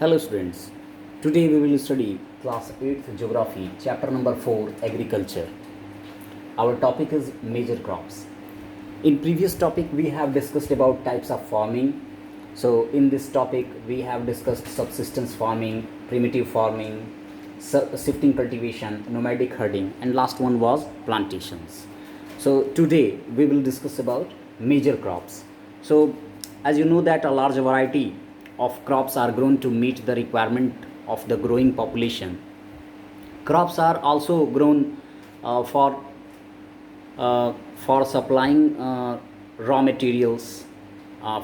Hello students, today we will study class 8th geography chapter number 4 agriculture. Our topic is major crops. In previous topic we have discussed about types of farming. So in this topic we have discussed subsistence farming, primitive farming, shifting cultivation, nomadic herding, and last one was plantations. So today we will discuss about major crops. So as you know that a large variety of crops are grown to meet the requirement of the growing population. Crops are also grown uh, for supplying raw materials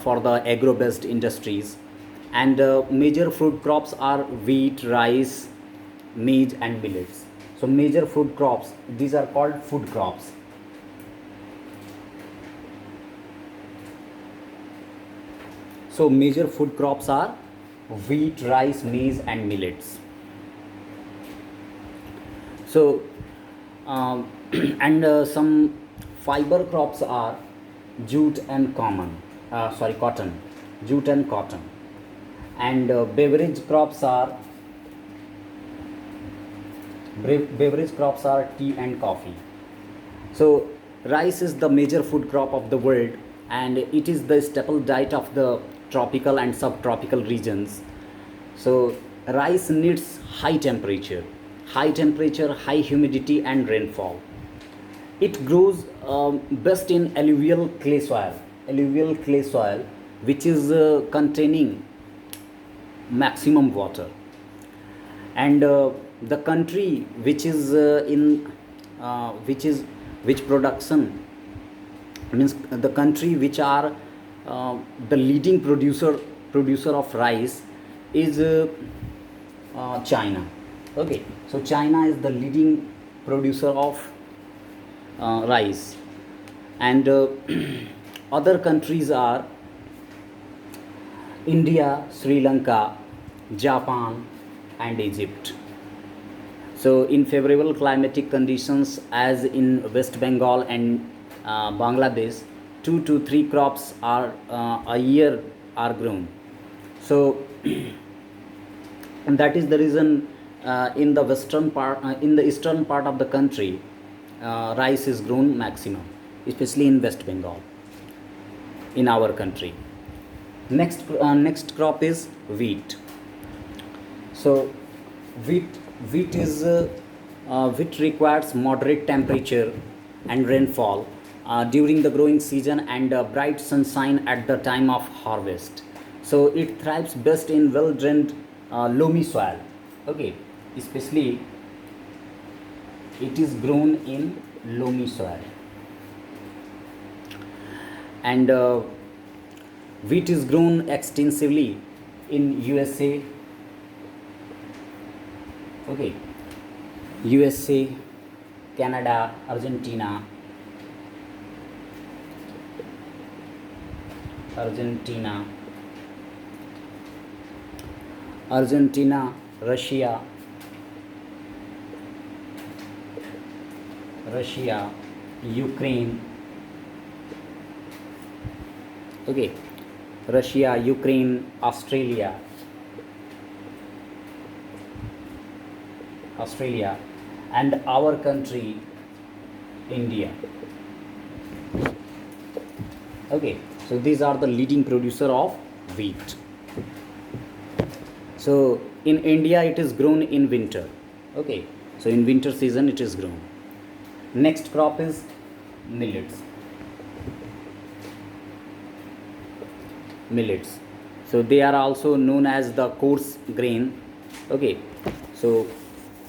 for the agro-based industries, and major food crops are wheat, rice, maize, and millets. So major food crops, these are called food crops. So major food crops are wheat, rice, maize, and millets. So and some fiber crops are jute and cotton, jute and cotton, and beverage crops are tea and coffee. So rice is the major food crop of the world, and it is the staple diet of the tropical and subtropical regions. So rice needs high temperature, high humidity, and rainfall. It grows best in alluvial clay soil, which is containing maximum water. And the country which is in which production means the country which are the leading producer of rice is China. Okay, so China is the leading producer of rice, and other countries are India, Sri Lanka, Japan, and Egypt. So in favorable climatic conditions as in West Bengal and Bangladesh, 2 to 3 crops are a year are grown. So and that is the reason in the eastern part of the country, rice is grown maximum, especially in West Bengal, in our country. Next crop is wheat. So wheat requires moderate temperature and rainfall during the growing season, and bright sunshine at the time of harvest. So it thrives best in well drained loamy soil. Okay, especially it is grown in loamy soil. And wheat is grown extensively in USA. Okay, USA, Canada, Argentina, Russia, Ukraine. Okay, Russia, Ukraine, Australia, and our country, India. Okay, so these are the leading producer of wheat. So in India it is grown in winter. Okay, so in winter season it is grown. Next crop is millets. So they are also known as the coarse grain. Okay, so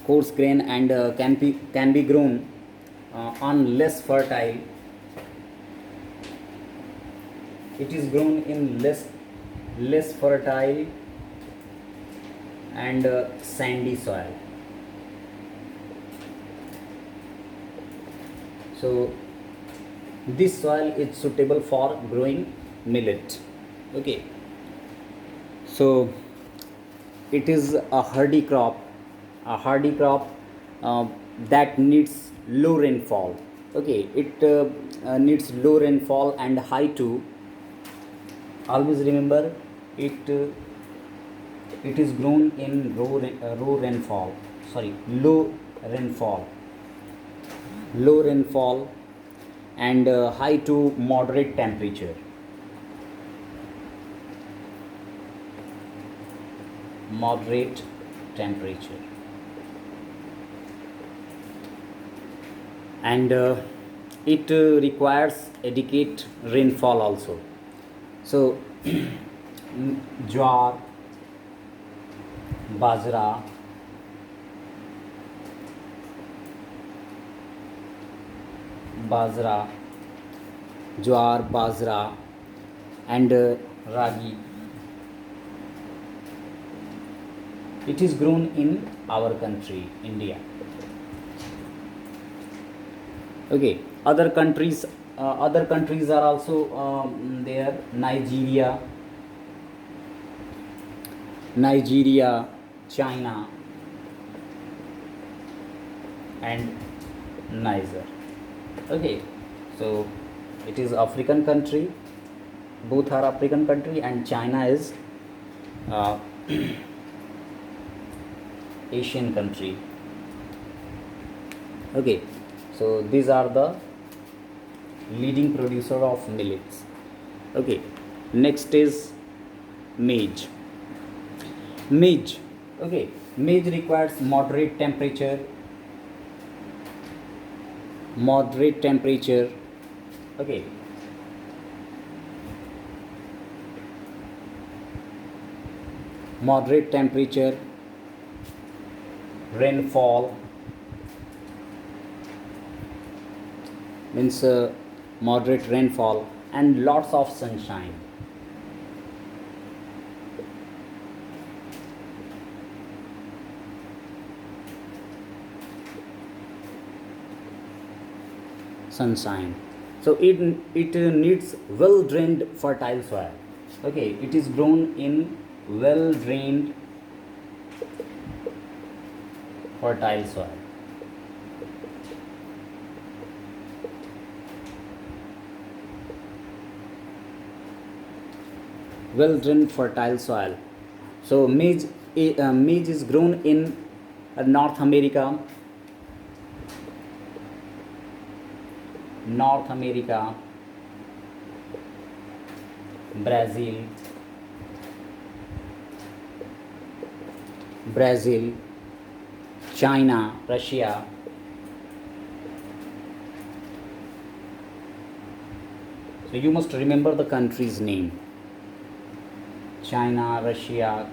coarse grain, and can be grown on less fertile. It is grown in less fertile and sandy soil. So this soil is suitable for growing millet. Okay, so it is a hardy crop, that needs low rainfall. Okay, it needs low rainfall and high too. Always remember it It is grown in low rainfall. Sorry, rainfall, low rainfall, and high to moderate temperature. Moderate temperature, and it requires adequate rainfall also. So, jowar, bajra, bajra, jowar, bajra, and ragi. It is grown in our country, India. Okay, other countries are also there. Nigeria, China, and Niger. Okay, so it is African country. Both are African country, and China is uh, Asian country. Okay, so these are the leading producer of millets. Okay, next is maize. Maize. Okay, maize requires moderate temperature. Moderate temperature. Okay. Moderate temperature, rainfall, means moderate rainfall, and lots of sunshine. Sunshine. So it needs well drained fertile soil. Okay, it is grown in well drained fertile soil. Well drained fertile soil. So maize is grown in North America, Brazil, China, Russia. So you must remember the country's name: China, Russia,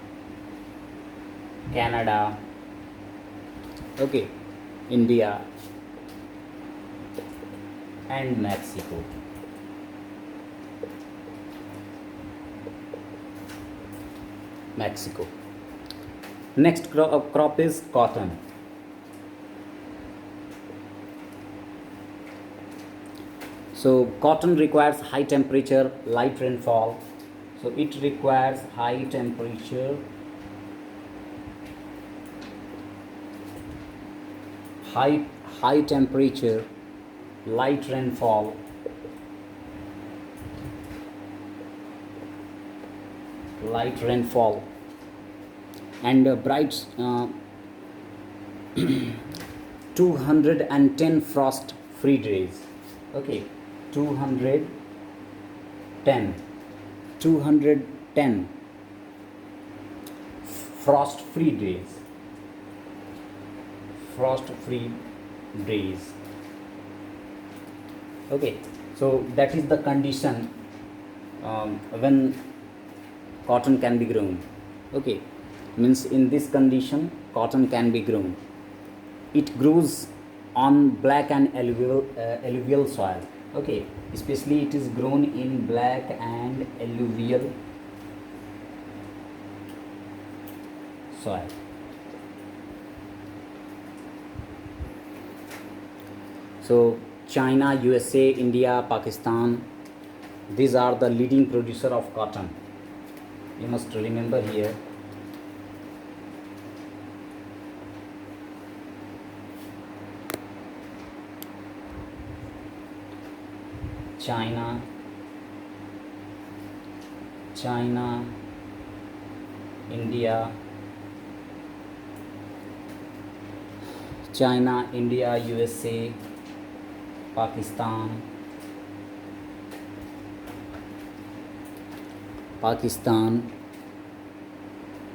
Canada, okay, India, and Mexico. Next crop is cotton. So cotton requires high temperature, light rainfall. So it requires high temperature, high temperature, light rainfall, and bright 210 frost free days. Okay, 210 frost free days. Okay, so that is the condition when cotton can be grown. Okay, means in this condition cotton can be grown. It grows on black and alluvial soil. Okay, especially it is grown in black and alluvial soil. So China, USA, India, Pakistan, these are the leading producer of cotton. You must remember here. China, India, China, India, USA, Pakistan, Pakistan,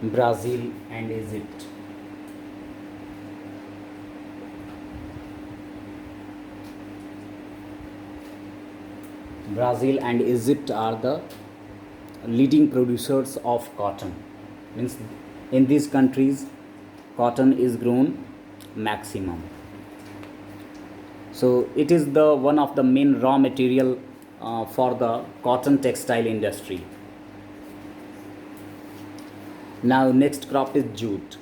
Brazil and Egypt. Brazil and Egypt are the leading producers of cotton. Means in these countries, cotton is grown maximum. So it is the one of the main raw material for the cotton textile industry. Now next crop is jute.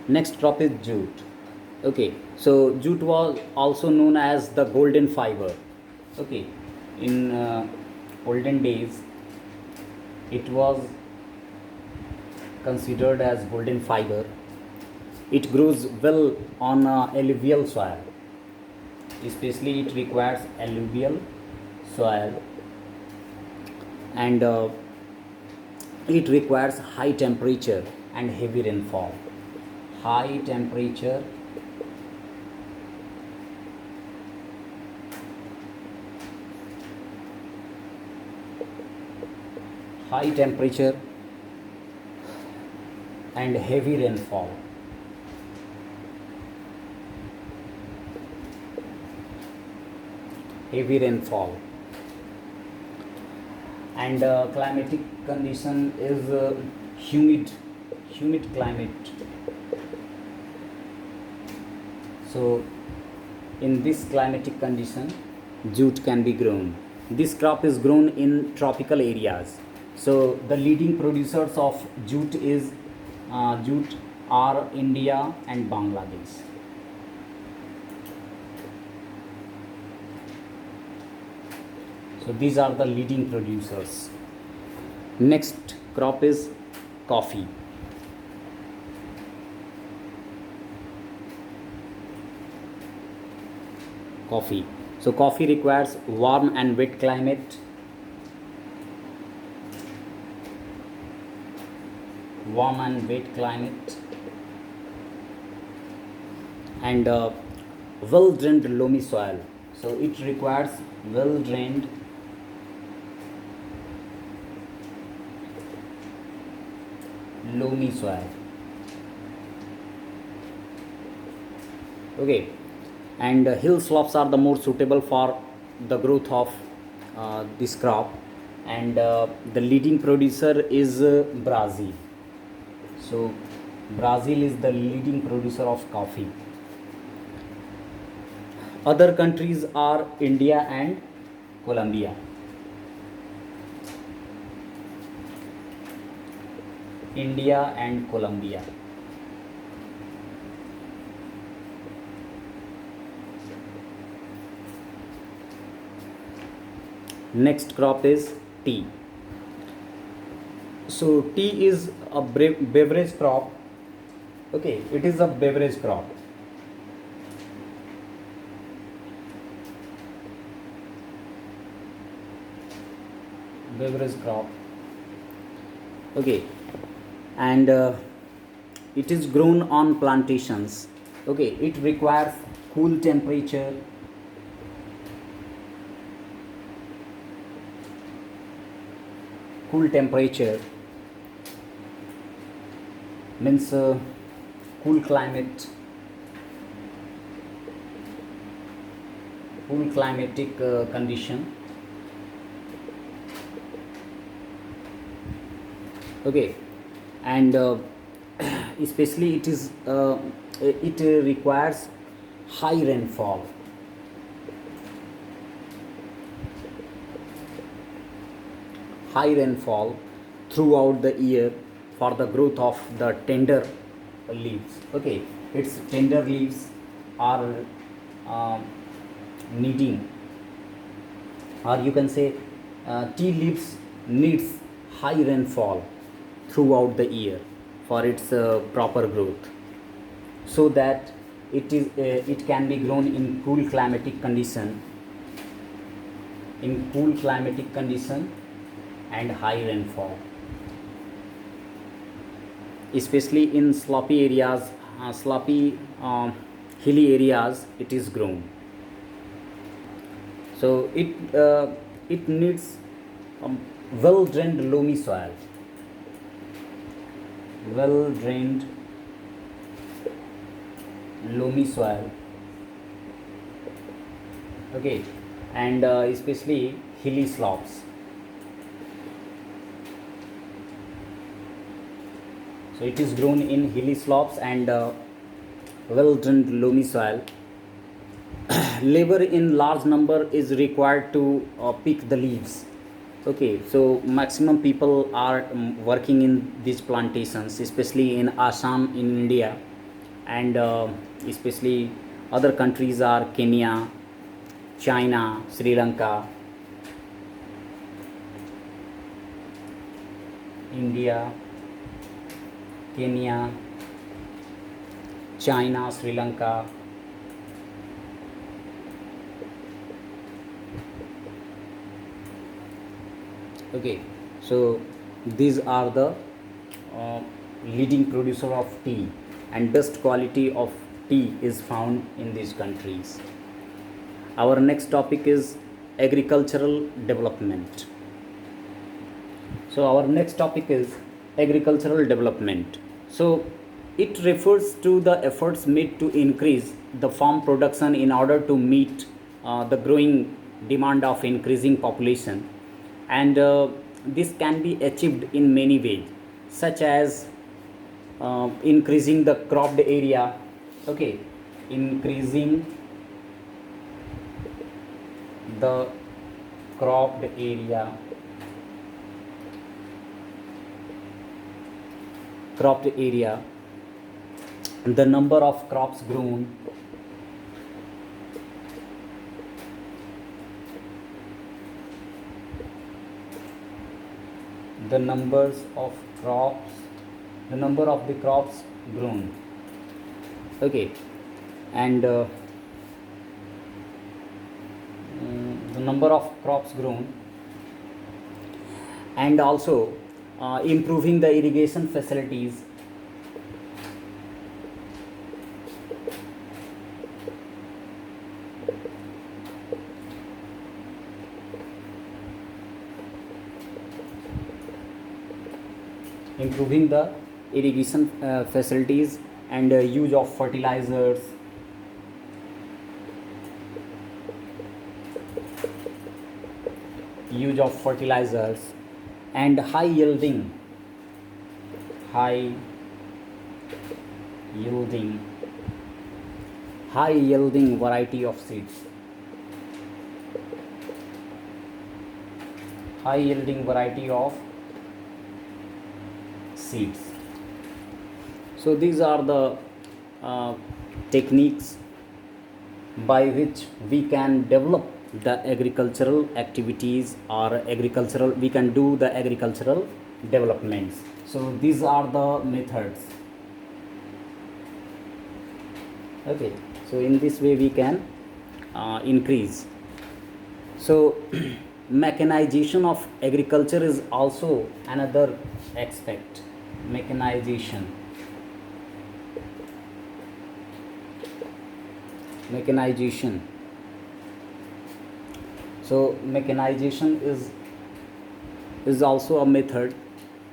Next crop is jute. Okay, so jute was also known as the golden fiber. Okay, in olden days, it was considered as golden fiber. It grows well on alluvial soil, especially it requires alluvial soil, and it requires high temperature and heavy rainfall. High temperature, high temperature and heavy rainfall. Heavy rainfall, and climatic condition is humid climate. So in this climatic condition, jute can be grown. This crop is grown in tropical areas. So the leading producers of jute are India and Bangladesh. So these are the leading producers. Next crop is coffee. Coffee. So coffee requires warm and wet climate. Warm and wet climate, and well drained loamy soil. So it requires well drained loamy soil. Okay, and hill slopes are the more suitable for the growth of this crop, and the leading producer is Brazil. So Brazil is the leading producer of coffee. Other countries are India and Colombia. India and Colombia. Next crop is tea. So tea is a beverage crop. Okay, it is a beverage crop. Beverage crop. Okay, and it is grown on plantations. Okay, it requires cool temperature, means cool climate, cool climatic condition. Okay, and especially it requires high rainfall. High rainfall throughout the year for the growth of the tender leaves. Okay, its tender leaves are needing, or you can say tea leaves needs high rainfall throughout the year for its proper growth, so that it can be grown in cool climatic condition, and high rainfall. especially in sloppy areas, sloppy hilly areas it is grown. So it needs well drained loamy soil, well drained loamy soil. Okay, and especially hilly slopes. So it is grown in hilly slopes and well drained loamy soil. Labor in large number is required to pick the leaves. Okay, so maximum people are working in these plantations, especially in Assam in India, and especially other countries are Kenya, China, Sri Lanka, India, Kenya, China, Sri Lanka. Okay, so these are the uh, leading producer of tea, and best quality of tea is found in these countries. Our next topic is agricultural development. So our next topic is agricultural development. So it refers to the efforts made to increase the farm production in order to meet the growing demand of increasing population, and this can be achieved in many ways, such as increasing the cropped area. Okay, increasing the cropped area, cropped area, the number of crops grown, the numbers of crops, the number of the crops grown. Okay, and the number of crops grown, and also improving the irrigation facilities, improving the irrigation facilities, and use of fertilizers, use of fertilizers, and high yielding high yielding variety of seeds, high yielding variety of seeds. So these are the techniques by which we can develop the agricultural activities, or agricultural, we can do the agricultural developments. So these are the methods. Okay, so in this way we can increase. So mechanization of agriculture is also another aspect. Mechanization, mechanization. So mechanization is also a method,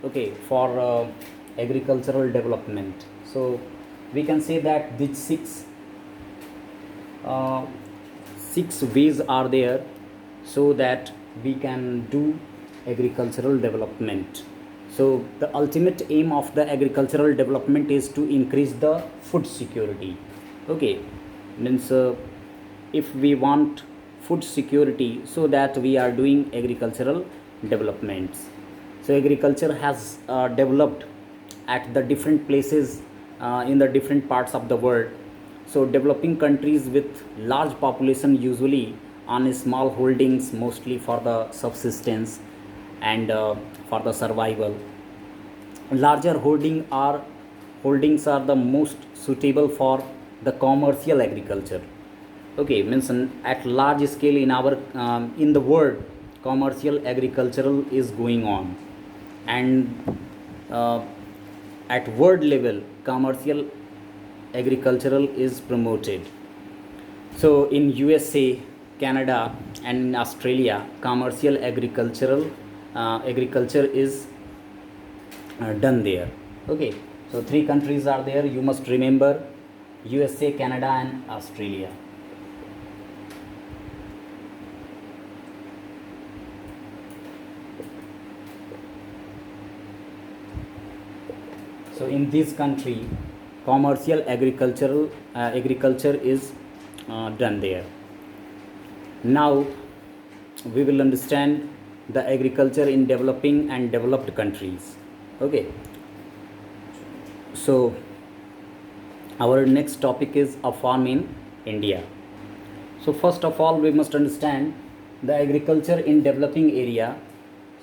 okay, for agricultural development. So we can say that these uh, six ways are there, so that we can do agricultural development. So the ultimate aim of the agricultural development is to increase the food security. Okay, means if we want food security, so that we are doing agricultural developments. So agriculture has developed at the different places in the different parts of the world. So developing countries with large population usually on small holdings, mostly for the subsistence and for the survival. Larger holdings are the most suitable for the commercial agriculture. Okay, means at large scale in our in the world, commercial agricultural is going on, and uh, at world level commercial agricultural is promoted. So in USA, Canada and Australia, commercial agriculture is done there. Okay, so three countries are there, you must remember: USA, Canada and Australia. So in this country, commercial agriculture is done there. Now we will understand the agriculture in developing and developed countries. Okay, so our next topic is a farm in India. So first of all, we must understand the agriculture in developing area.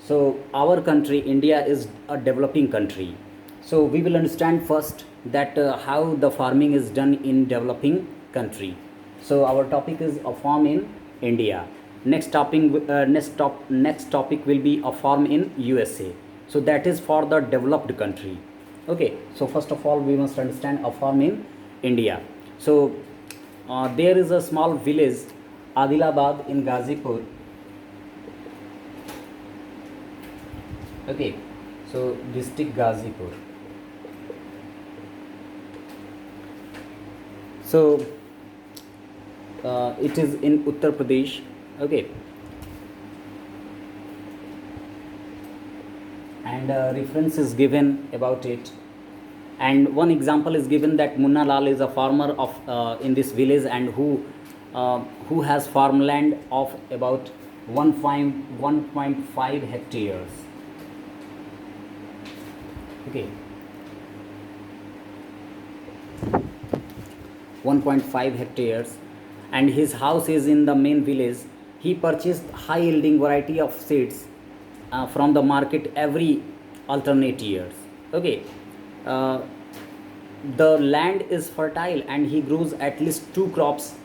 So our country India is a developing country. So we will understand first that how the farming is done in developing country. So our topic is a farm in India. Next topic will be a farm in USA. So that is for the developed country. Okay, so first of all we must understand a farm in India. So there is a small village Adilabad in Gazipur. Okay, so district Gazipur. So it is in Uttar Pradesh. Okay, and reference is given about it, and one example is given that Munna Lal is a farmer of in this village, and who has farmland of about 1.5 hectares. Okay, 1.5 hectares, and his house is in the main village. He purchased high yielding variety of seeds from the market every alternate years. Okay, uh, the land is fertile and he grows at least two crops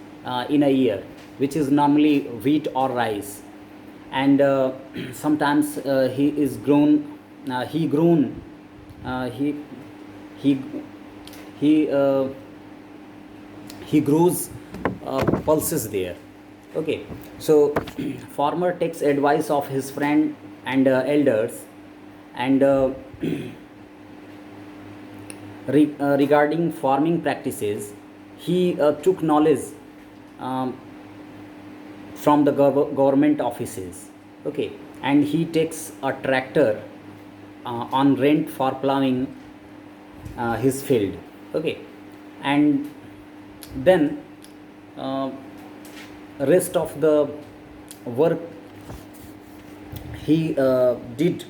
in a year, which is normally wheat or rice, and sometimes he he he grows pulses there. Okay, so farmer takes advice of his friend and elders, and regarding farming practices, he took knowledge um, from the government offices. Okay, and he takes a tractor on rent for plowing his field. Okay, and then rest of the work he did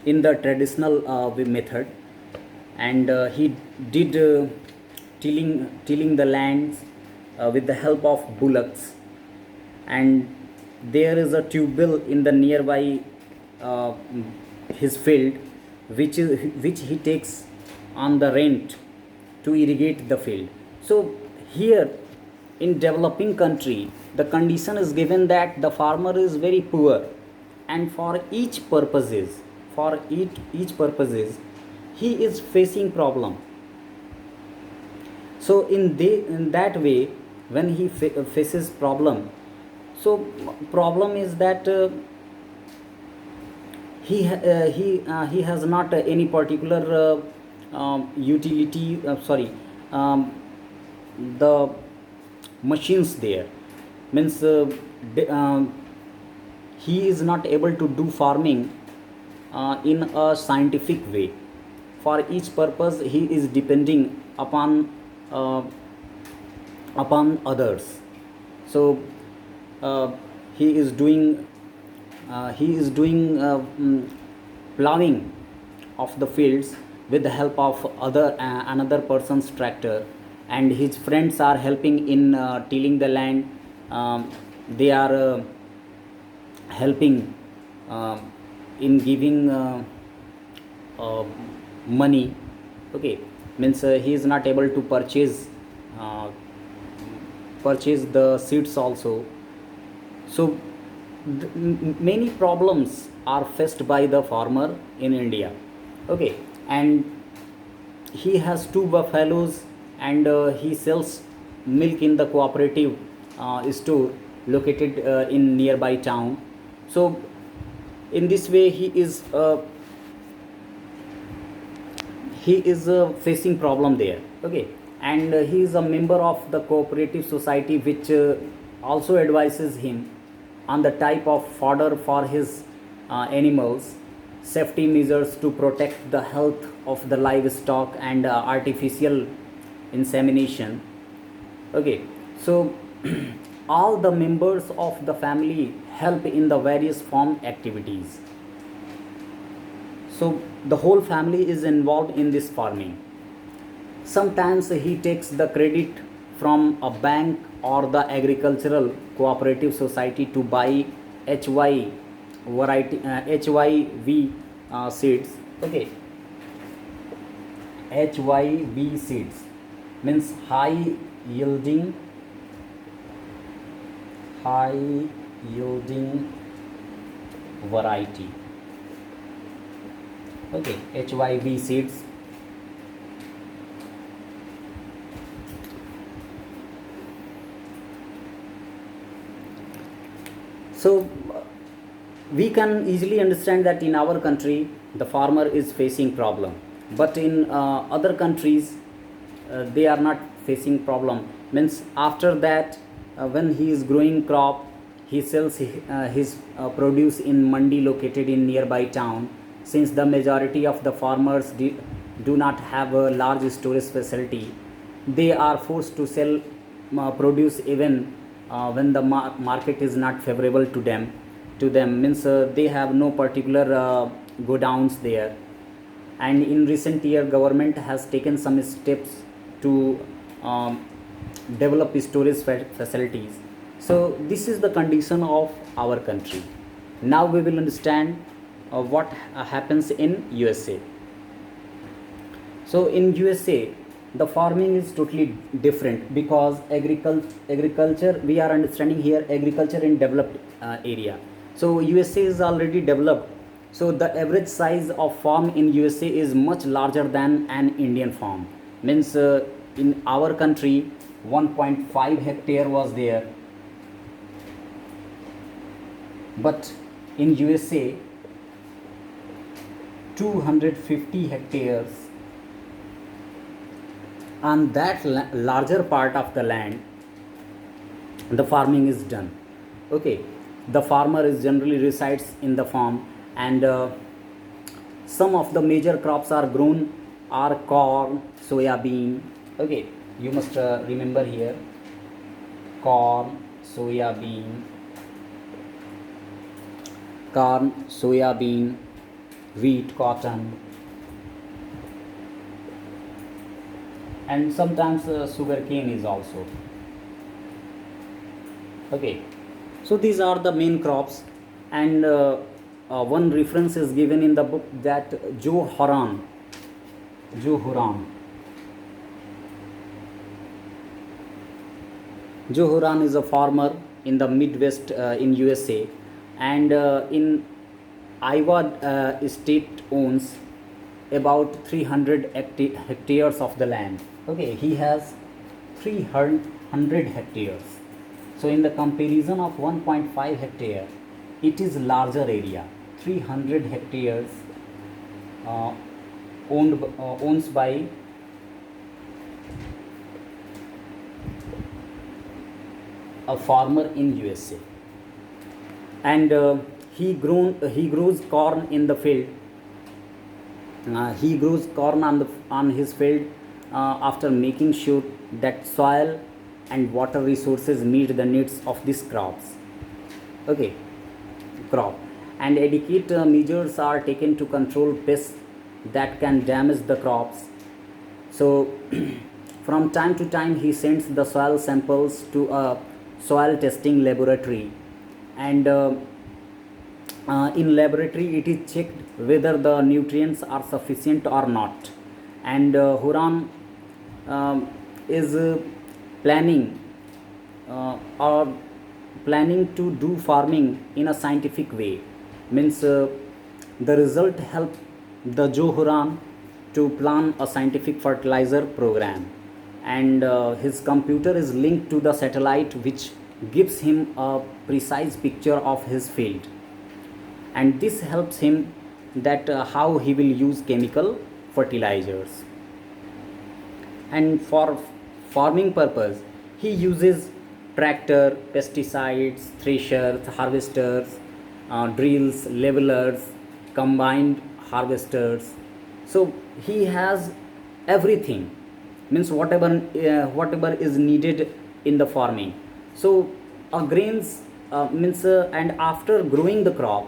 in the traditional method, and he did tilling the lands with the help of bullocks, and there is a tube well in the nearby uh, his field, which he takes on the rent to irrigate the field. So here in developing country, the condition is given that the farmer is very poor, and for each purposes he is facing problem. So in that way, when he faces problem, so problem is that he has not any particular utility, the machines there, means he is not able to do farming in a scientific way. For each purpose he is depending uh, upon others. So uh, he is doing plowing of the fields with the help of another person's tractor, and his friends are helping in tilling the land. They are helping in giving uh, money. Okay, means he is not able to uh, purchase the seeds also. So many problems are faced by the farmer in India. Okay, and he has two buffaloes, and he sells milk in the cooperative store located in nearby town. So in this way he is facing problem there. Okay. And he is a member of the cooperative society, which also advises him on the type of fodder for his animals, safety measures to protect the health of the livestock, and artificial insemination. Okay. So all the members of the family help in the various farm activities. So the whole family is involved in this farming. Sometimes he takes the credit from a bank or the agricultural cooperative society to buy HY HYV seeds. Okay. HYV seeds means high yielding variety. Okay. HYV seeds. So we can easily understand that in our country the farmer is facing problem, but in other countries they are not facing problem. Means after that, when he is growing crop, he sells his produce in mandi located in nearby town. Since the majority of the farmers do not have a large storage facility, they are forced to sell produce even when the market is not favorable to them. Means they have no particular godowns there. And in recent year government has taken some steps to um, develop storage facilities. So this is the condition of our country. Now we will understand what happens in USA. So in USA, the farming is totally different, because agriculture, we are understanding here agriculture in developed area. So USA is already developed. So the average size of farm in USA is much larger than an Indian farm. Means in our country 1.5 hectare was there, but in USA 250 hectares. On that larger part of the land the farming is done. Okay. The farmer is generally resides in the farm, and some of the major crops are grown are corn, soya bean. Okay. You must remember here: corn, soya bean, wheat, cotton, and sometimes sugar cane is also. Okay. So these are the main crops. And one reference is given in the book that Joe Horan is a farmer in the Midwest in USA, and in Iowa state owns about 300 hectares of the land. Okay. He has 300 hectares. So in the comparison of 1.5 hectare, it is larger area. 300 hectares uh, owns by a farmer in USA. And he grows corn in the field. He grows corn on his field after making sure that soil and water resources meet the needs of these crops. Okay. Crop. And adequate measures are taken to control pests that can damage the crops. So from time to time he sends the soil samples to a soil testing laboratory, and in laboratory it is checked whether the nutrients are sufficient or not. And Huram is planning or planning to do farming in a scientific way. Means the result help the Joe Huram to plan a scientific fertilizer program, and his computer is linked to the satellite, which gives him a precise picture of his field, and this helps him that how he will use chemical fertilizers. And for farming purpose, he uses tractor, pesticides, threshers, harvesters, drills, levelers, combined harvesters. So he has everything, means whatever is needed in the farming. So grains means and after growing the crop,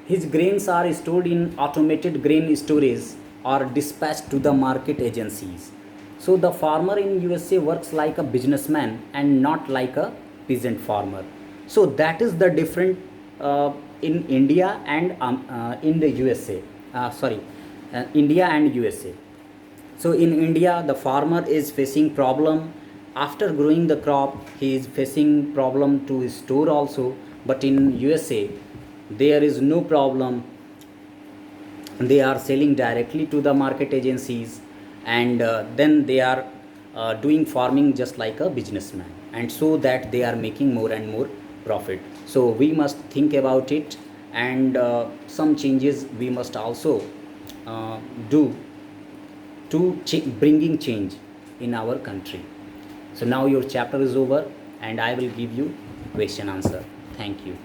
his grains are stored in automated grain storage or dispatched to the market agencies. So the farmer in USA works like a businessman and not like a peasant farmer. So that is the different in India and in the USA. India and USA. So in India, the farmer is facing problem after growing the crop. He is facing problem to store also. But in USA, there is no problem. They are selling directly to the market agencies, and then they are doing farming just like a businessman, and so that they are making more and more profit. So we must think about it, and some changes we must also do to bringing change in our country. So now your chapter is over, and I will give you question answer. Thank you.